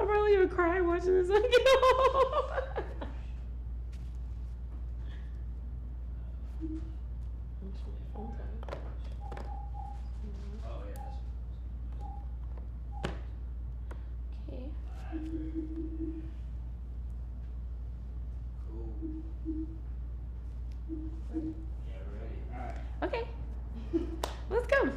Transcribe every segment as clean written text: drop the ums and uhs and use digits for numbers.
I'll probably even cry watching this again. Okay. Yeah, we're ready. All right. Okay. Let's go.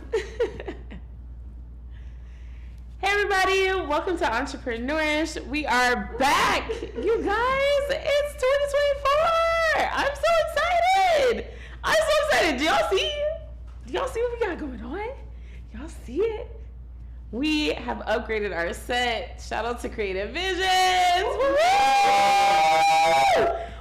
Hey everybody, welcome to Entrepreneurish. We are back. You guys, it's 2024. I'm so excited. Do y'all see? Do y'all see what we got going on? Y'all see it? We have upgraded our set. Shout out to Creative Visions. Woo!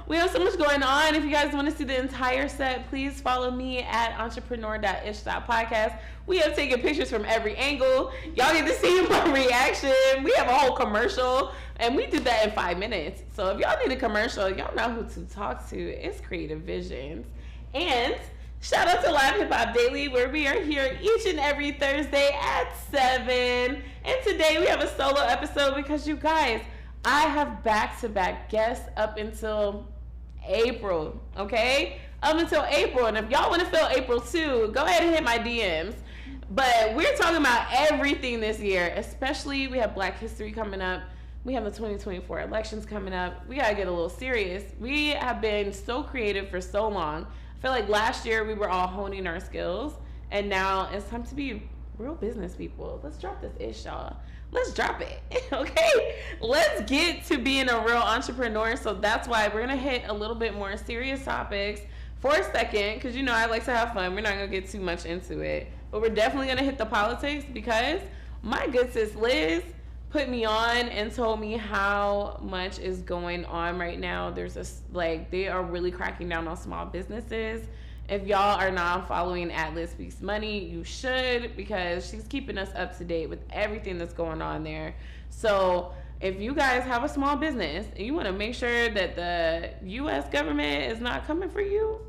We have so much going on. If you guys want to see the entire set, please follow me at entrepreneur.ish.podcast. We have taken pictures from every angle. Y'all need to see my reaction. We have a whole commercial, and we did that in 5 minutes. So if y'all need a commercial, y'all know who to talk to. It's Creative Visions. And shout out to Live Hip Hop Daily, where we are here each and every Thursday at 7. And today we have a solo episode because, you guys, I have back-to-back guests up until April, okay? Up until April. And if y'all want to feel April too, go ahead and hit my DMs. But we're talking about everything this year, especially we have Black History coming up. We have the 2024 elections coming up. We got to get a little serious. We have been so creative for so long. I feel like last year we were all honing our skills, and now it's time to be real business people. Let's drop this ish, y'all. Let's drop it, okay? Let's get to being a real entrepreneur. So that's why we're gonna hit a little bit more serious topics for a second, because you know I like to have fun. We're not gonna get too much into it, but we're definitely gonna hit the politics because my good sis Liz put me on and told me how much is going on right now. There's they are really cracking down on small businesses. If y'all are not following at Liz Speaks Money, you should, because she's keeping us up to date with everything that's going on there. So if you guys have a small business and you want to make sure that the U.S. government is not coming for you,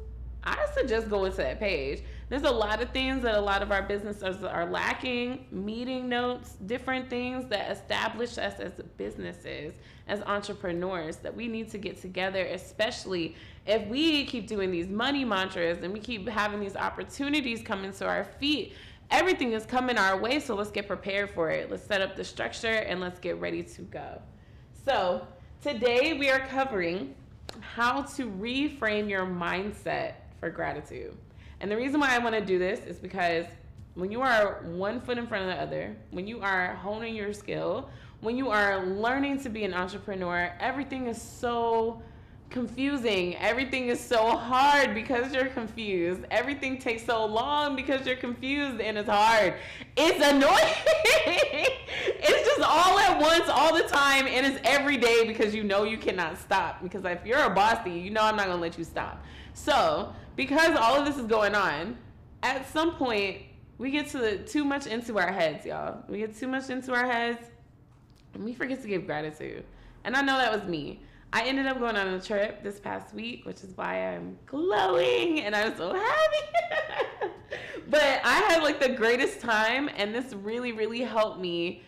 I suggest going to that page. There's a lot of things that a lot of our businesses are lacking, meeting notes, different things that establish us as businesses, as entrepreneurs, that we need to get together, especially if we keep doing these money mantras and we keep having these opportunities coming to our feet. Everything is coming our way, so let's get prepared for it. Let's set up the structure and let's get ready to go. So today we are covering how to reframe your mindset for gratitude. And the reason why I want to do this is because when you are one foot in front of the other, when you are honing your skill, when you are learning to be an entrepreneur, everything is so confusing. Everything is so hard because you're confused. Everything takes so long because you're confused and it's hard. It's annoying. It's just all at once, all the time, and it's every day because you know you cannot stop. Because if you're a bossy, you know I'm not going to let you stop. So, because all of this is going on, at some point, we get too much into our heads, y'all. We get too much into our heads, and we forget to give gratitude. And I know that was me. I ended up going on a trip this past week, which is why I'm glowing, and I'm so happy. But I had the greatest time, and this really, really helped me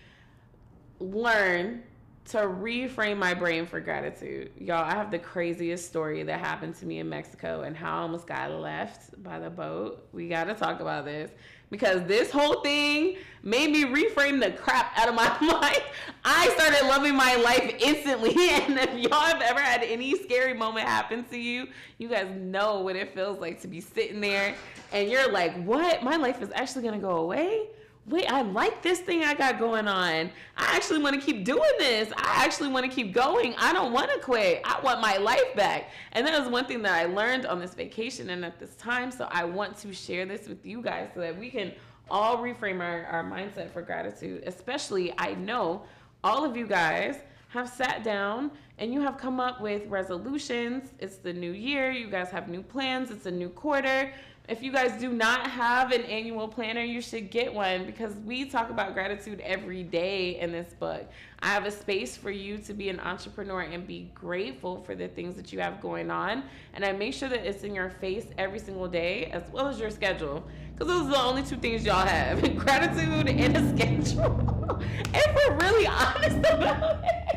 learn to reframe my brain for gratitude. Y'all, I have the craziest story that happened to me in Mexico and how I almost got left by the boat. We got to talk about this because this whole thing made me reframe the crap out of my mind. I started loving my life instantly. And if y'all have ever had any scary moment happen to you, you guys know what it feels like to be sitting there and you're like, what? My life is actually going to go away? Wait, I like this thing I got going on. I actually want to keep doing this. I actually want to keep going. I don't want to quit. I want my life back. And that was one thing that I learned on this vacation and at this time. So I want to share this with you guys so that we can all reframe our mindset for gratitude. Especially, I know all of you guys have sat down and you have come up with resolutions. It's the new year. You guys have new plans. It's a new quarter. If you guys do not have an annual planner, you should get one because we talk about gratitude every day in this book. I have a space for you to be an entrepreneur and be grateful for the things that you have going on. And I make sure that it's in your face every single day as well as your schedule. Because those are the only two things y'all have, gratitude and a schedule. If we're really honest about it.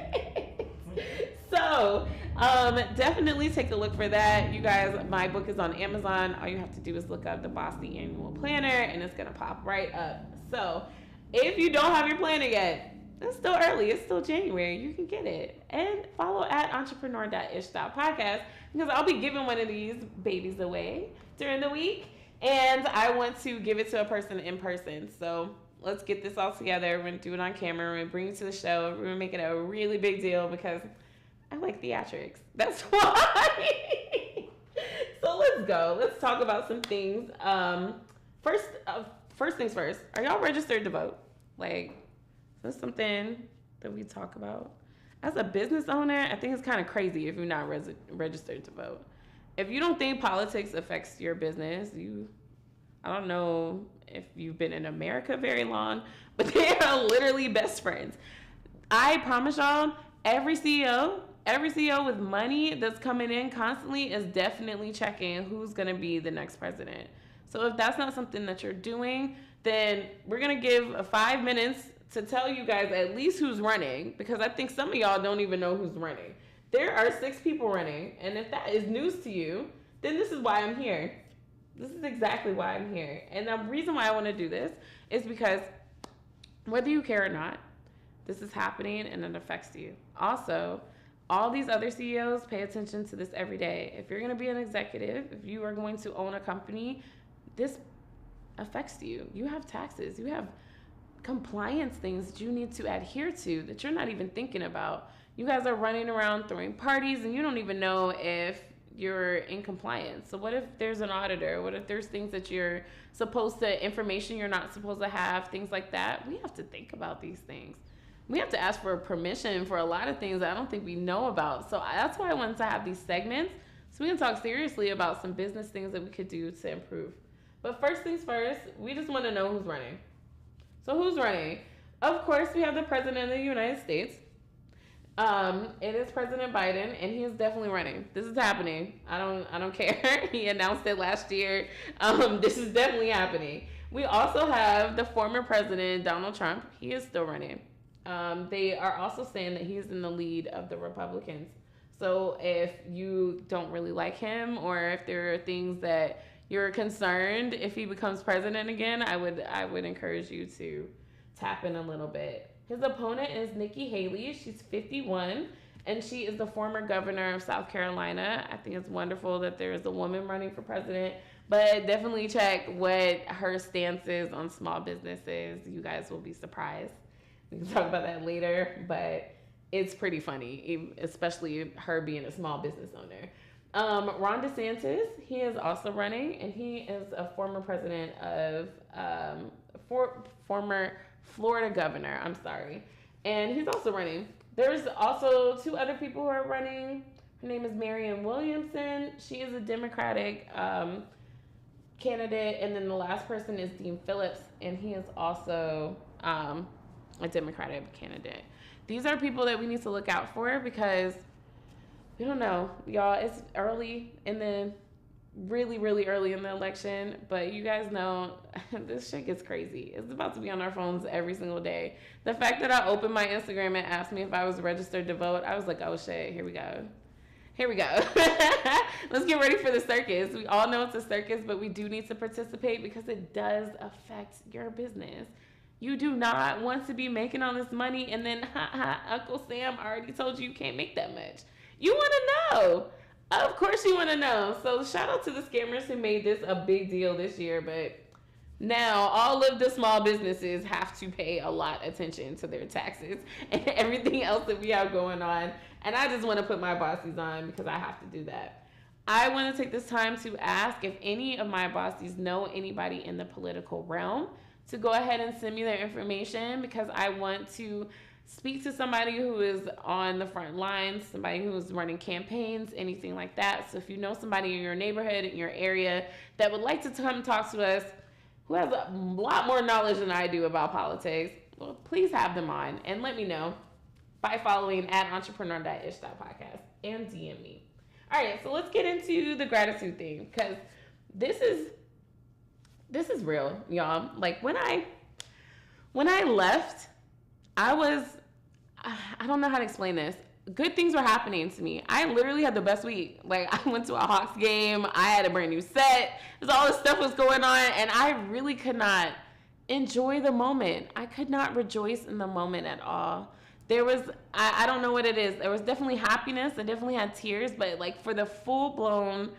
So definitely take a look for that. You guys, my book is on Amazon. All you have to do is look up the Bossy Annual Planner and it's going to pop right up. So if you don't have your planner yet, it's still early. It's still January. You can get it. And follow at entrepreneur.ish.podcast because I'll be giving one of these babies away during the week. And I want to give it to a person in person. So let's get this all together. We're going to do it on camera. We're going to bring it to the show. We're going to make it a really big deal because I like theatrics. That's why. So let's go. Let's talk about some things. First things first. Are y'all registered to vote? Like, is this something that we talk about? As a business owner, I think it's kind of crazy if you're not registered to vote. If you don't think politics affects your business, I don't know if you've been in America very long, but they are literally best friends. I promise y'all, every CEO with money that's coming in constantly is definitely checking who's going to be the next president. So if that's not something that you're doing, then we're going to give 5 minutes to tell you guys at least who's running, because I think some of y'all don't even know who's running. There are 6 people running, and if that is news to you, then this is why I'm here. This is exactly why I'm here. And the reason why I want to do this is because whether you care or not, this is happening and it affects you. Also, all these other CEOs pay attention to this every day. If you're going to be an executive, if you are going to own a company, this affects you. You have taxes. You have compliance things that you need to adhere to that you're not even thinking about. You guys are running around throwing parties and you don't even know if you're in compliance. So what if there's an auditor? What if there's things that you're supposed to, information you're not supposed to have, things like that? We have to think about these things. We have to ask for permission for a lot of things that I don't think we know about. So that's why I wanted to have these segments so we can talk seriously about some business things that we could do to improve. But first things first, we just want to know who's running. So who's running? Of course, we have the President of the United States. It is President Biden, and he is definitely running. This is happening. I don't care. He announced it last year. This is definitely happening. We also have the former president, Donald Trump. He is still running. They are also saying that he's in the lead of the Republicans. So if you don't really like him, or if there are things that you're concerned if he becomes president again, I would encourage you to tap in a little bit. His opponent is Nikki Haley. She's 51, and she is the former governor of South Carolina. I think it's wonderful that there is a woman running for president, but definitely check what her stance is on small businesses. You guys will be surprised. We can talk about that later, but it's pretty funny, especially her being a small business owner. Ron DeSantis, he is also running, and he is a former president of, former Florida governor, and he's also running. There's also 2 other people who are running. Her name is Marianne Williamson. She is a Democratic candidate, and then the last person is Dean Phillips, and he is also a Democratic candidate. These are people that we need to look out for because we don't know, y'all. It's early in the really, really early in the election, but you guys know this shit gets crazy. It's about to be on our phones every single day. The fact that I opened my Instagram and asked me if I was registered to vote, I was like, oh shit, here we go. Let's get ready for the circus. We all know it's a circus, but we do need to participate because it does affect your business. You do not want to be making all this money and then, Uncle Sam already told you can't make that much. You want to know. Of course you want to know. So shout out to the scammers who made this a big deal this year, but now all of the small businesses have to pay a lot of attention to their taxes and everything else that we have going on. And I just want to put my bossies on because I have to do that. I want to take this time to ask if any of my bossies know anybody in the political realm to go ahead and send me their information because I want to speak to somebody who is on the front lines, somebody who's running campaigns, anything like that. So if you know somebody in your neighborhood, in your area that would like to come talk to us, who has a lot more knowledge than I do about politics, well, please have them on and let me know by following at entrepreneur.ish.podcast and DM me. All right, so let's get into the gratitude thing because this is real, y'all. Like when I left, I don't know how to explain this. good things were happening to me. I literally had the best week. Like, I went to a Hawks game. I had a brand new set. All this stuff was going on, and I really could not enjoy the moment. I could not rejoice in the moment at all. There was, I don't know what it is. There was definitely happiness. I definitely had tears, but like for the full-blown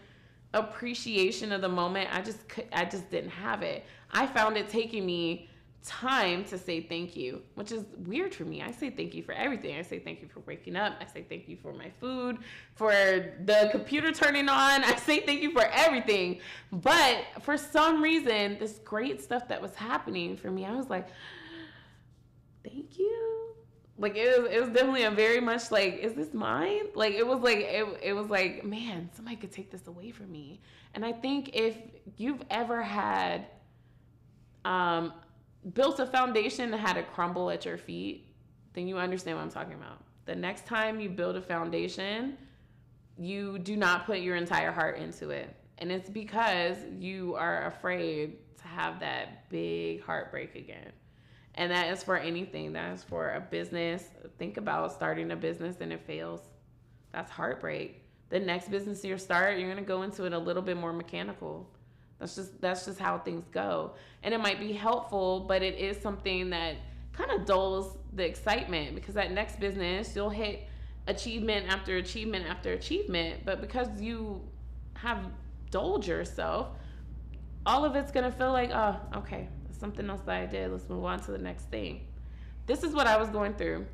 appreciation of the moment, I just didn't have it. I found it taking me time to say thank you, which is weird for me. I say thank you for everything. I say thank you for waking up. I say thank you for my food, for the computer turning on. I say thank you for everything. But for some reason, this great stuff that was happening for me, I was like, thank you. Like, it was definitely a very much like, is this mine? Like, it was like, man, somebody could take this away from me. And I think if you've ever had built a foundation that had it crumble at your feet, then you understand what I'm talking about. The next time you build a foundation, you do not put your entire heart into it. And it's because you are afraid to have that big heartbreak again. And that is for anything. That is for a business. Think about starting a business and it fails. That's heartbreak. The next business you start, you're going to go into it a little bit more mechanical. That's just how things go. And it might be helpful, but it is something that kind of dulls the excitement, because that next business, you'll hit achievement after achievement after achievement. But because you have dulled yourself, all of it's going to feel like, oh, okay, that's something else that I did. Let's move on to the next thing. This is what I was going through.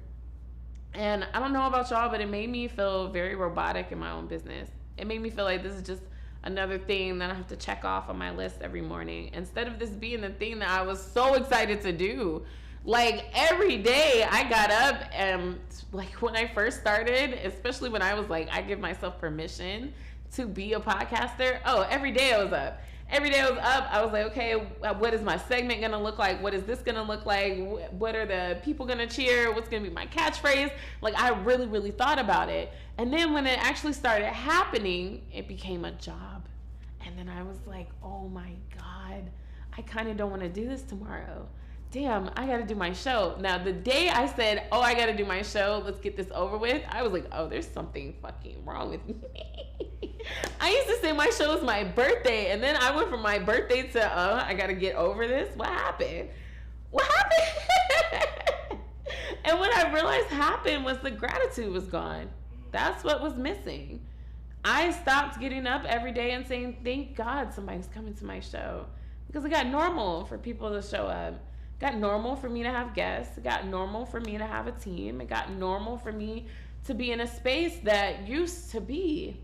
And I don't know about y'all, but it made me feel very robotic in my own business. It made me feel like this is just another thing that I have to check off on my list every morning, instead of this being the thing that I was so excited to do. Like, every day I got up, and like when I first started, especially when I was like, I give myself permission to be a podcaster. Oh, every day I was up. Every day I was up, I was like, okay, what is my segment gonna look like? What is this gonna look like? What are the people gonna cheer? What's gonna be my catchphrase? Like, I really, really thought about it. And then when it actually started happening, it became a job. And then I was like, oh my God, I kind of don't want to do this tomorrow. Damn, I got to do my show. Now, the day I said, oh, I got to do my show, let's get this over with, I was like, oh, there's something fucking wrong with me. I used to say my show was my birthday, and then I went from my birthday to, I got to get over this. What happened? And what I realized happened was the gratitude was gone. That's what was missing. I stopped getting up every day and saying, thank God somebody's coming to my show. Because it got normal for people to show up. It got normal for me to have guests. It got normal for me to have a team. It got normal for me to be in a space that used to be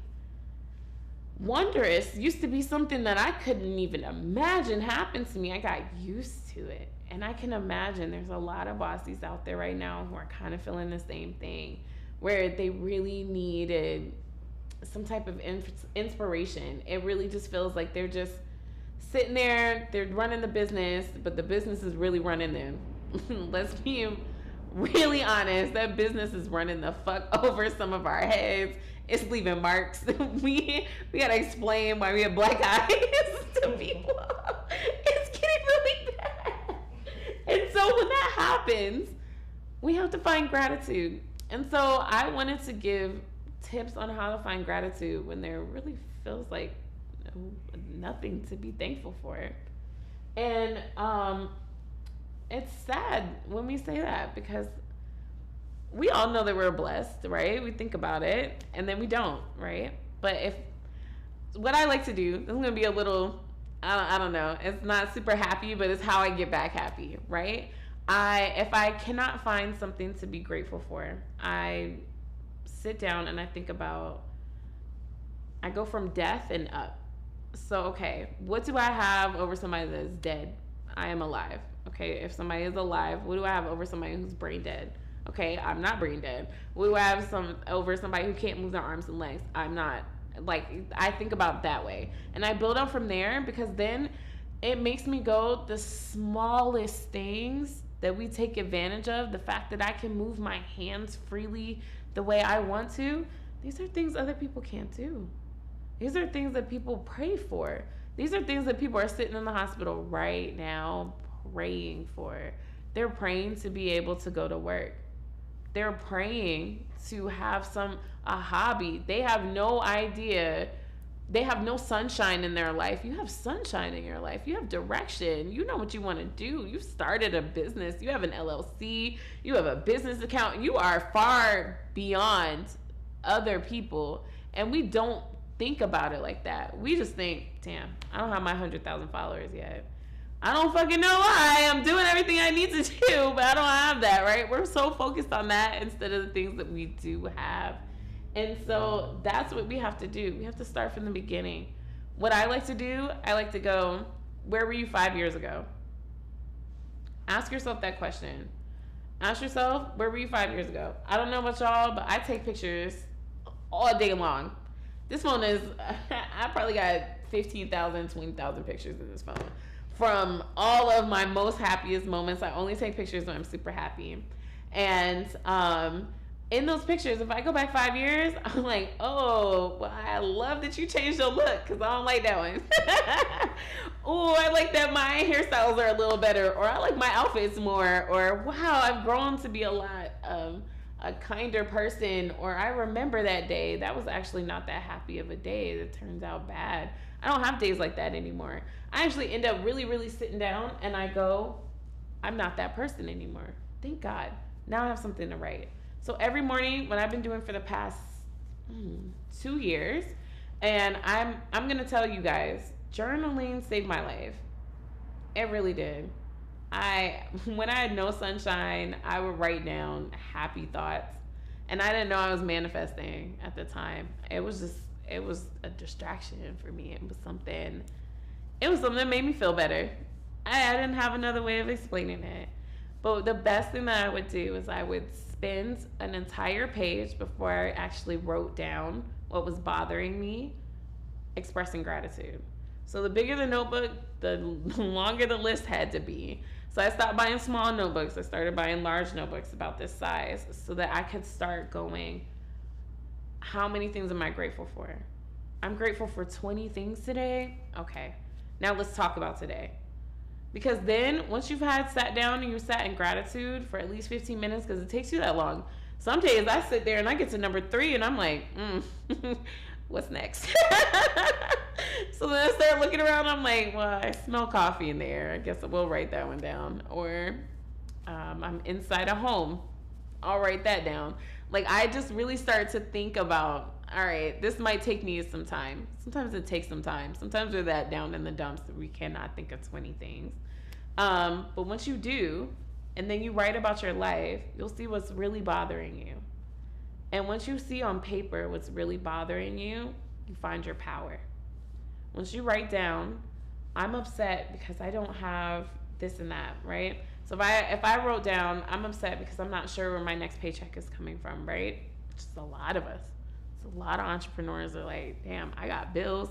wondrous, used to be something that I couldn't even imagine happened to me. I got used to it. And I can imagine there's a lot of bossies out there right now who are kind of feeling the same thing, where they really needed some type of inspiration. It really just feels like they're just sitting there, they're running the business, but the business is really running them. Let's be really honest, that business is running the fuck over some of our heads. It's leaving marks. We gotta explain why we have black eyes to people. It's getting really bad. And so when that happens, we have to find gratitude. And so I wanted to give tips on how to find gratitude when there really feels like nothing to be thankful for. And it's sad when we say that, because we all know that we're blessed, right? We think about it and then we don't, right? But if what I like to do, this is gonna be a little, I don't know, it's not super happy, but it's how I get back happy, right? If I cannot find something to be grateful for, I sit down and I think about, I go from death and up. So, okay, what do I have over somebody that's dead? I am alive. Okay, if somebody is alive, what do I have over somebody who's brain dead? Okay, I'm not brain dead. What do I have over somebody who can't move their arms and legs? I'm not. Like, I think about that way. And I build up from there, because then it makes me go, the smallest things that we take advantage of, the fact that I can move my hands freely the way I want to, these are things other people can't do. These are things that people pray for. These are things that people are sitting in the hospital right now praying for. They're praying to be able to go to work. they're praying to have a hobby. They have no idea. They have no sunshine in their life. You have sunshine in your life. You have direction. You know what you want to do. You started a business. You have an LLC. You have a business account. You are far beyond other people. And we don't think about it like that. We just think, damn, I don't have my 100,000 followers yet. I don't fucking know why. I'm doing everything I need to do, but I don't have that, right? We're so focused on that instead of the things that we do have. And so that's what we have to do. We have to start from the beginning. What I like to do, I like to go, where were you 5 years ago? Ask yourself that question. Ask yourself, where were you 5 years ago? I don't know about y'all, but I take pictures all day long. This phone is, I probably got 15,000, 20,000 pictures in this phone. From all of my most happiest moments, I only take pictures when I'm super happy. And in those pictures, if I go back 5 years, I'm like, oh, well, I love that you changed your look because I don't like that one. Oh, I like that my hairstyles are a little better, or I like my outfits more, or wow, I've grown to be a lot a kinder person, or I remember that day. That was actually not that happy of a day. That turns out bad. I don't have days like that anymore. I actually end up really, really sitting down and I go, I'm not that person anymore. Thank God. Now I have something to write. So every morning, what I've been doing for the past 2 years, and I'm gonna tell you guys, journaling saved my life. It really did. When I had no sunshine, I would write down happy thoughts, and I didn't know I was manifesting at the time. It was a distraction for me. It was something that made me feel better. I didn't have another way of explaining it. But the best thing that I would do is I would spend an entire page before I actually wrote down what was bothering me, expressing gratitude. So the bigger the notebook, the longer the list had to be. So I stopped buying small notebooks. I started buying large notebooks about this size so that I could start going, how many things am I grateful for? I'm grateful for 20 things today. Okay, now let's talk about today. Because then once you've sat down and you sat in gratitude for at least 15 minutes, because it takes you that long. Some days I sit there and I get to number 3 and I'm like, what's next? So then I start looking around. I'm like, well, I smell coffee in there. I guess I will write that one down. Or I'm inside a home. I'll write that down. Like, I just really start to think about, all right, this might take me some time. Sometimes it takes some time. Sometimes we're that down in the dumps that we cannot think of 20 things. But once you do, and then you write about your life, you'll see what's really bothering you. And once you see on paper what's really bothering you, you find your power. Once you write down, I'm upset because I don't have this and that, right? So if I wrote down, I'm upset because I'm not sure where my next paycheck is coming from, right? Just a lot of us. It's a lot of entrepreneurs are like, damn, I got bills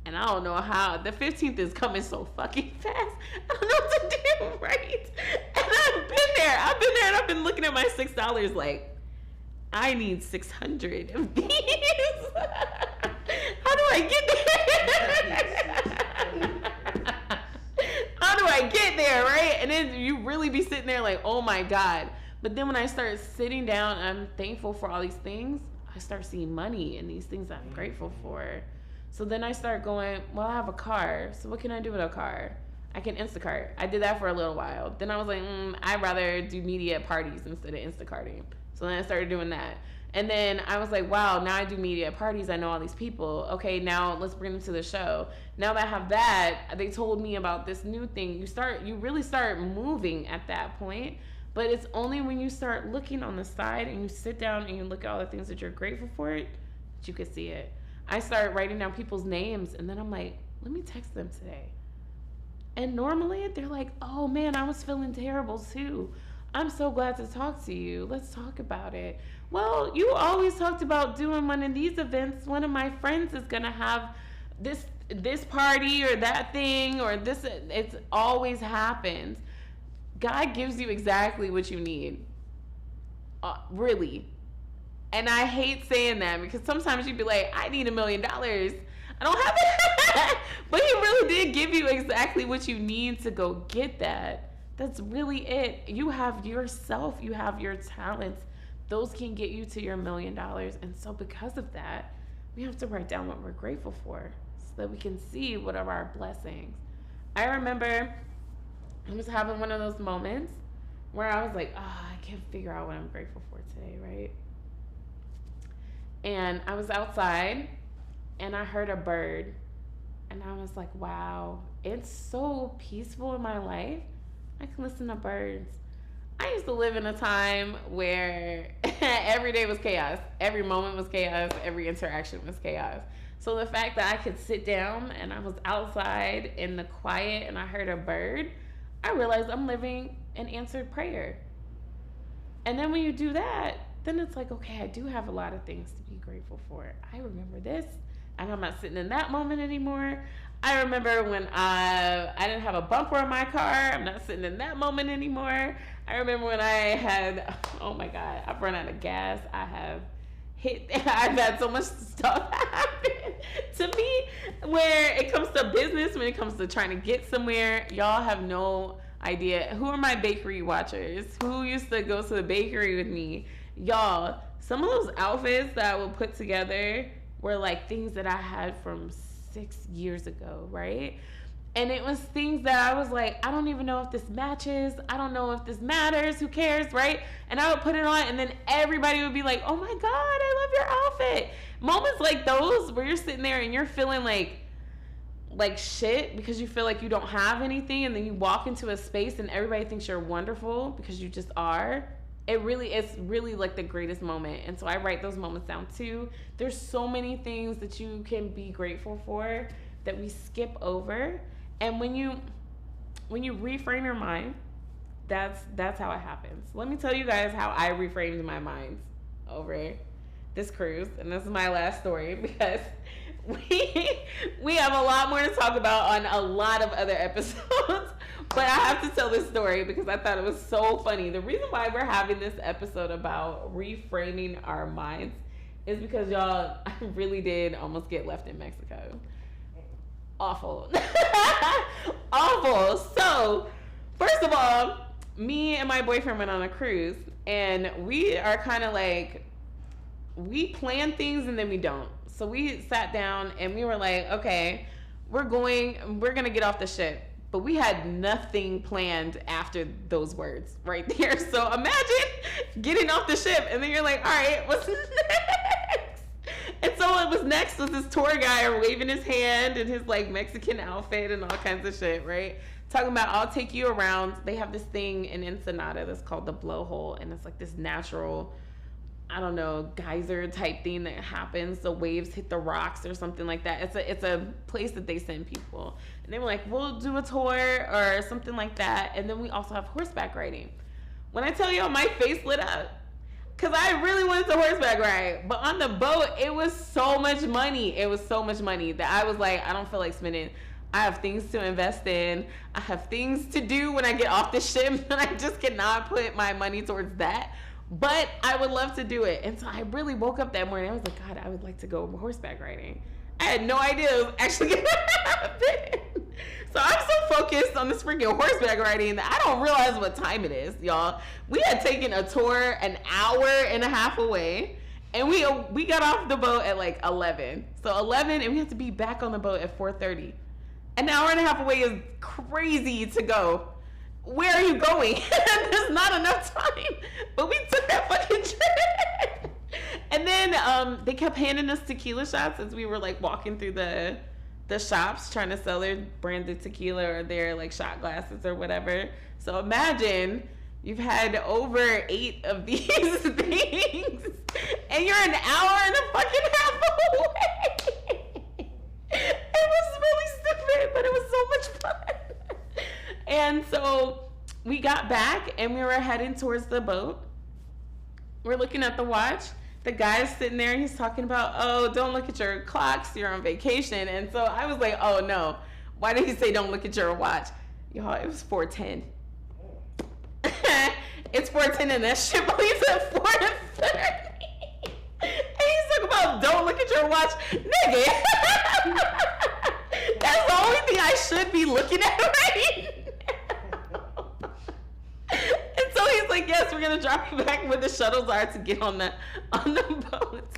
and I don't know how. The 15th is coming so fucking fast. I don't know what to do, right? And I've been there and I've been looking at my $6 like, I need 600 of these. How do I get there? How do I get there, right? And then you really be sitting there like, oh my God. But then when I start sitting down and I'm thankful for all these things, I start seeing money in these things that I'm grateful for. So then I start going, well, I have a car. So what can I do with a car? I can Instacart. I did that for a little while. Then I was like, I'd rather do media at parties instead of Instacarting. So then I started doing that. And then I was like, wow, now I do media at parties. I know all these people. Okay, now let's bring them to the show. Now that I have that, they told me about this new thing. You really start moving at that point. But it's only when you start looking on the side and you sit down and you look at all the things that you're grateful for that you can see it. I start writing down people's names and then I'm like, let me text them today. And normally they're like, oh man, I was feeling terrible too. I'm so glad to talk to you. Let's talk about it. Well, you always talked about doing one of these events. One of my friends is going to have this party or that thing or this. It's always happens. God gives you exactly what you need. Really. And I hate saying that because sometimes you'd be like, I need $1 million. I don't have it. But he really did give you exactly what you need to go get that. That's really it. You have yourself. You have your talents those can get you to your $1 million. And so because of that, we have to write down what we're grateful for so that we can see what are our blessings. I remember I was having one of those moments where I was like, I can't figure out what I'm grateful for today, right? And I was outside and I heard a bird and I was like, wow, it's so peaceful in my life. I can listen to birds. I used to live in a time where every day was chaos. Every moment was chaos. Every interaction was chaos. So the fact that I could sit down and I was outside in the quiet and I heard a bird, I realized I'm living an answered prayer. And then when you do that, then it's like, okay, I do have a lot of things to be grateful for. I remember this, and I'm not sitting in that moment anymore. I remember when I didn't have a bumper on my car. I'm not sitting in that moment anymore. I remember when I had, oh my God, I've run out of gas. I've had so much stuff happen to me where it comes to business, when it comes to trying to get somewhere. Y'all have no idea. Who are my bakery watchers? Who used to go to the bakery with me? Y'all, some of those outfits that I would put together were like things that I had from 6 years ago, right? And it was things that I was like, I don't even know if this matches. I don't know if this matters. Who cares, right? And I would put it on, and then everybody would be like, oh my God, I love your outfit. Moments like those where you're sitting there and you're feeling like shit because you feel like you don't have anything, and then you walk into a space and everybody thinks you're wonderful because you just are. It's really like the greatest moment. And so I write those moments down too. There's so many things that you can be grateful for that we skip over. And when you reframe your mind, that's how it happens. Let me tell you guys how I reframed my mind over this cruise. And this is my last story because we have a lot more to talk about on a lot of other episodes. But I have to tell this story because I thought it was so funny. The reason why we're having this episode about reframing our minds is because, y'all, I really did almost get left in Mexico. Awful. Awful. So, first of all, me and my boyfriend went on a cruise, and we are kind of like, we plan things and then we don't. So we sat down and we were like, okay, we're going to get off the ship. But we had nothing planned after those words right there. So imagine getting off the ship and then you're like, all right, what's next? And so what was next was this tour guy waving his hand in his like Mexican outfit and all kinds of shit, right? Talking about, I'll take you around. They have this thing in Ensenada that's called the blowhole. And it's like this natural, I don't know, geyser type thing that happens. The waves hit the rocks or something like that. It's a place that they send people. And they were like, we'll do a tour or something like that. And then we also have horseback riding. When I tell y'all, my face lit up because I really wanted to horseback ride. But on the boat, it was so much money. It was so much money that I was like, I don't feel like spending. I have things to invest in. I have things to do when I get off the ship. And I just cannot put my money towards that. But I would love to do it. And so I really woke up that morning. I was like, God, I would like to go horseback riding. I had no idea it was actually going to happen. So I'm so focused on this freaking horseback riding that I don't realize what time it is, y'all. We had taken a tour an hour and a half away. And we got off the boat at like 11. So 11, and we have to be back on the boat at 4:30. An hour and a half away is crazy to go. Where are you going? There's not enough time. But we took that fucking trip. And then they kept handing us tequila shots as we were like walking through the shops trying to sell their branded tequila or their like shot glasses or whatever. So imagine you've had over 8 of these things and you're an hour and a fucking half away. It was really stupid, but it was so much fun. And so we got back and we were heading towards the boat. We're looking at the watch. The guy's sitting there and he's talking about, oh, don't look at your clocks, you're on vacation. And so I was like, oh no, why did he say don't look at your watch? Y'all, it was 4:10. It's 4:10 and that ship leaves at 4:30. And he's talking about don't look at your watch. Nigga, that's the only thing I should be looking at right now. And so he's like, yes, we're going to drop you back where the shuttles are to get on the boat.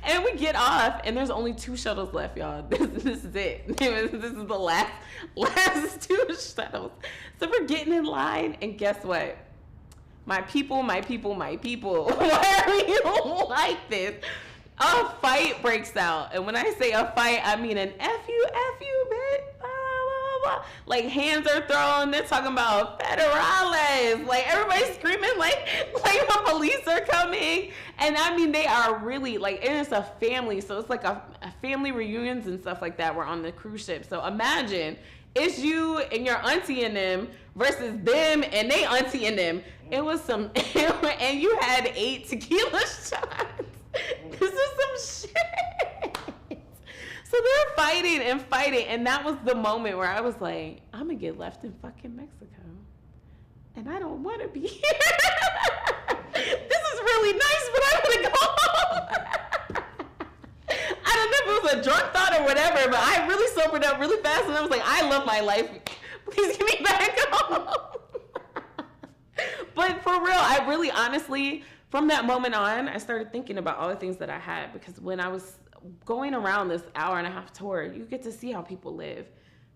And we get off, and there's only 2 shuttles left, y'all. This is it. This is the last 2 shuttles. So we're getting in line, and guess what? My people. Why are you like this? A fight breaks out. And when I say a fight, I mean an F you, bitch. Blah, blah, blah. Like, hands are thrown. They're talking about federales. Like, everybody's screaming like the police are coming. And I mean, they are really, like, and it's a family. So it's like a family reunions and stuff like that. We're on the cruise ship. So imagine, it's you and your auntie and them versus them and they auntie and them. It was some, and you had 8 tequila shots. This is some shit. So they're fighting, and that was the moment where I was like, I'm gonna get left in fucking Mexico, and I don't want to be here. This is really nice, but I want to go home. I don't know if it was a drunk thought or whatever, but I really sobered up really fast, and I was like, I love my life. Please get me back home. But for real, I really honestly, from that moment on, I started thinking about all the things that I had, because when I was going around this 1.5-hour tour, you get to see how people live.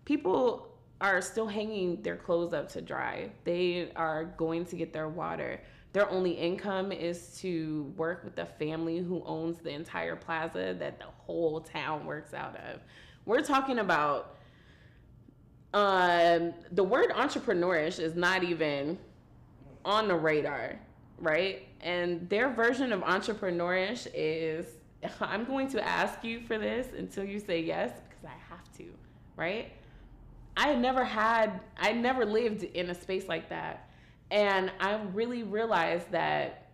People are still hanging their clothes up to dry. They are going to get their water. Their only income is to work with the family who owns the entire plaza that the whole town works out of. We're talking about the word entrepreneurish is not even on the radar, right? And their version of entrepreneurish is, I'm going to ask you for this until you say yes, because I have to, right? I never lived in a space like that. And I really realized that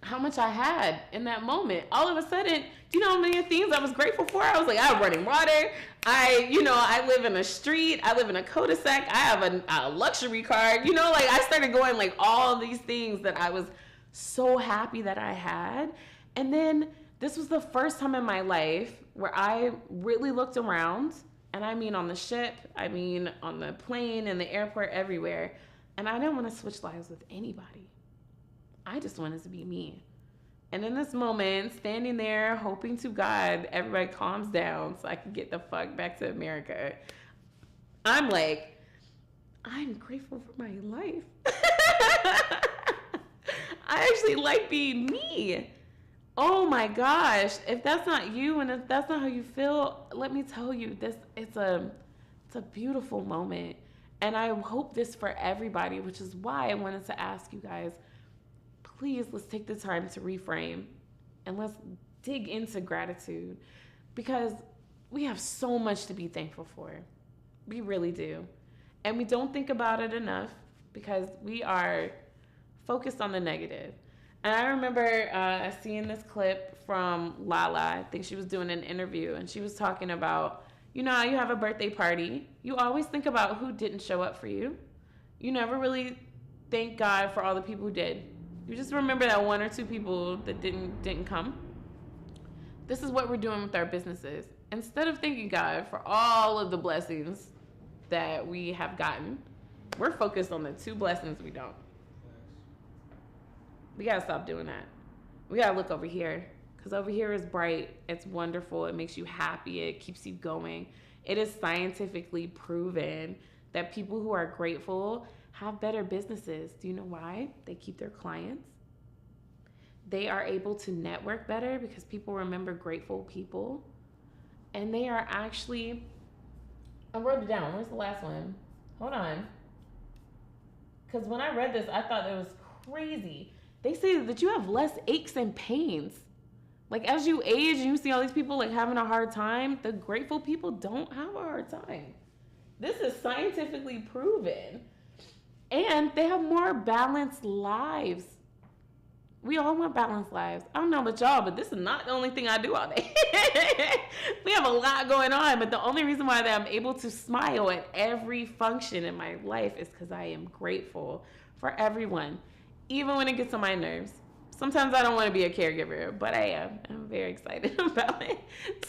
how much I had in that moment. All of a sudden, do you know how many things I was grateful for? I was like, I have running water. I live in a street. I live in a cul-de-sac. I have a luxury car. Like I started going like all these things that I was so happy that I had. And then this was the first time in my life where I really looked around, and I mean on the ship, I mean on the plane, in the airport, everywhere. And I didn't want to switch lives with anybody. I just wanted to be me. And in this moment, standing there, hoping to God, everybody calms down so I can get the fuck back to America. I'm like, I'm grateful for my life. I actually like being me. Oh my gosh. If that's not you and if that's not how you feel, let me tell you, it's a beautiful moment. And I hope this for everybody, which is why I wanted to ask you guys, please, let's take the time to reframe and let's dig into gratitude, because we have so much to be thankful for. We really do. And we don't think about it enough because we are focused on the negative. And I remember seeing this clip from Lala. I think she was doing an interview, and she was talking about, how you have a birthday party. You always think about who didn't show up for you. You never really thank God for all the people who did. You just remember that 1 or 2 people that didn't come. This is what we're doing with our businesses. Instead of thanking God for all of the blessings that we have gotten, we're focused on the 2 blessings we don't. We gotta stop doing that. We gotta look over here, because over here is bright. It's wonderful. It makes you happy. It keeps you going. It is scientifically proven that people who are grateful have better businesses. Do you know why? They keep their clients. They are able to network better because people remember grateful people. And they are actually, I wrote it down. Where's the last one? Hold on. Because when I read this, I thought it was crazy. They say that you have less aches and pains. Like as you age and you see all these people like having a hard time, the grateful people don't have a hard time. This is scientifically proven. And they have more balanced lives. We all want balanced lives. I don't know about y'all, but this is not the only thing I do all day. We have a lot going on, but the only reason why that I'm able to smile at every function in my life is because I am grateful for everyone, even when it gets on my nerves. Sometimes I don't want to be a caregiver, but I am. I'm very excited about it.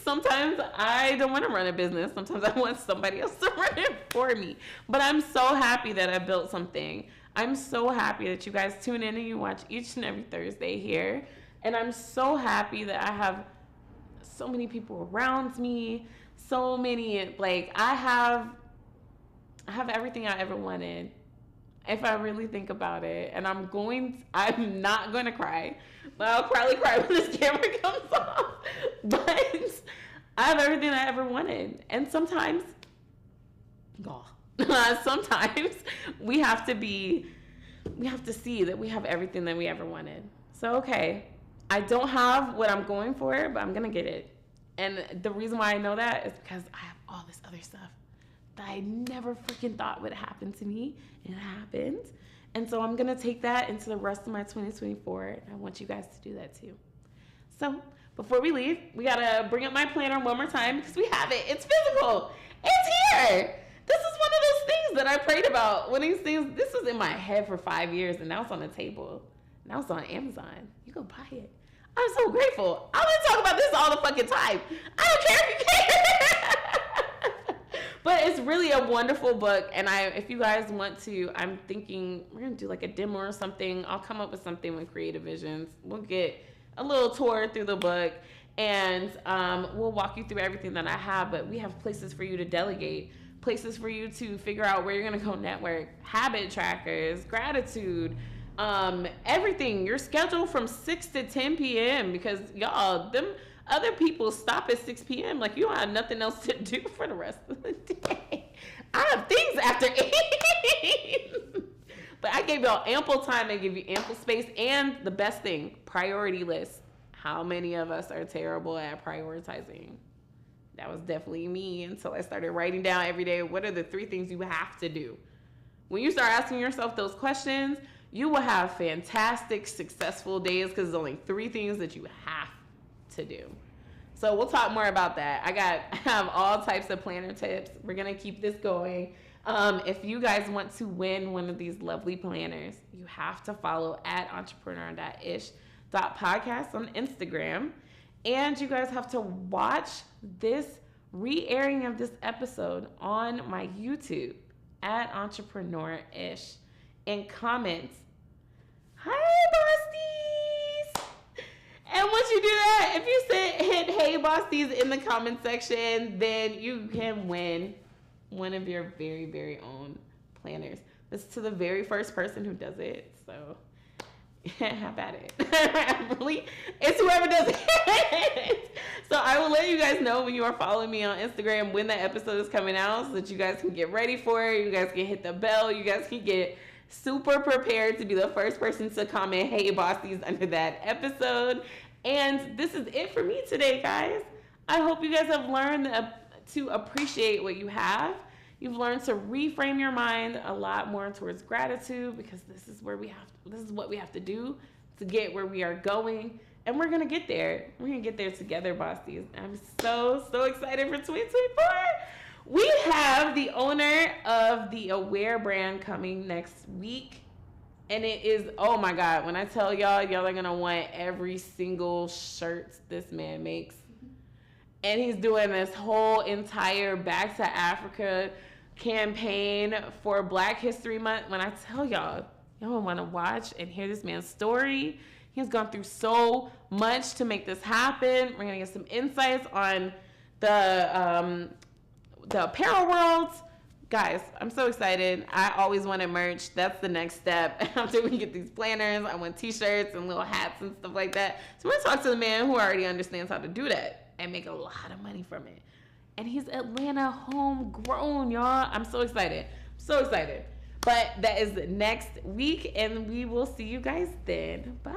Sometimes I don't want to run a business. Sometimes I want somebody else to run it for me. But I'm so happy that I built something. I'm so happy that you guys tune in and you watch each and every Thursday here. And I'm so happy that I have so many people around me, so many, like, I have everything I ever wanted. If I really think about it, and I'm not going to cry, but I'll probably cry when this camera comes off. But I have everything I ever wanted. And sometimes we have to see that we have everything that we ever wanted. So, okay, I don't have what I'm going for, but I'm going to get it. And the reason why I know that is because I have all this other stuff that I never freaking thought would happen to me, and it happened. And so I'm going to take that into the rest of my 2024, and I want you guys to do that too. So before we leave, we got to bring up my planner one more time because we have it. It's physical. It's here. This is one of those things that I prayed about. This was in my head for 5 years, and now it's on the table. Now it's on Amazon. You go buy it. I'm so grateful. I'm going to talk about this all the fucking time. I don't care if you care. But it's really a wonderful book. And if you guys want to, I'm thinking we're going to do like a demo or something. I'll come up with something with Creative Visions. We'll get a little tour through the book. And we'll walk you through everything that I have. But we have places for you to delegate. Places for you to figure out where you're going to go network. Habit trackers, gratitude. Everything, your schedule from 6 to 10 p.m. because y'all, them other people stop at 6 p.m. like you don't have nothing else to do for the rest of the day. I have things after 8. But I gave y'all ample time and give you ample space, and the best thing, priority list. How many of us are terrible at prioritizing? That was definitely me until I started writing down every day, what are the 3 things you have to do? When you start asking yourself those questions, you will have fantastic, successful days because there's only 3 things that you have to do. So we'll talk more about that. I have all types of planner tips. We're going to keep this going. If you guys want to win one of these lovely planners, you have to follow at entrepreneur.ish.podcast on Instagram. And you guys have to watch this re-airing of this episode on my YouTube at entrepreneur-ish and comment, "Hi, Bosties!" And once you do that, if you hit "Hey, Bosties" in the comment section, then you can win one of your very, very own planners. This is to the very first person who does it, so have at it. Really, it's whoever does it. So I will let you guys know when you are following me on Instagram when that episode is coming out so that you guys can get ready for it. You guys can hit the bell. You guys can get super prepared to be the first person to comment "Hey, Bosties" under that episode. And this is it for me today, guys. I hope you guys have learned to appreciate what you have. You've learned to reframe your mind a lot more towards gratitude because this is what we have to do to get where we are going. And we're going to get there. We're going to get there together, Bosties. I'm so excited for 2024. We have the owner of the Aware brand coming next week. And it is, oh my God, when I tell y'all are going to want every single shirt this man makes. And he's doing this whole entire Back to Africa campaign for Black History Month. When I tell y'all want to watch and hear this man's story. He's gone through so much to make this happen. We're going to get some insights on the apparel world. Guys, I'm so excited. I always wanted merch. That's the next step. After we get these planners, I want t-shirts and little hats and stuff like that. So we're going to talk to the man who already understands how to do that and make a lot of money from it. And he's Atlanta homegrown, y'all. I'm so excited. So excited. But that is next week, and we will see you guys then. Bye.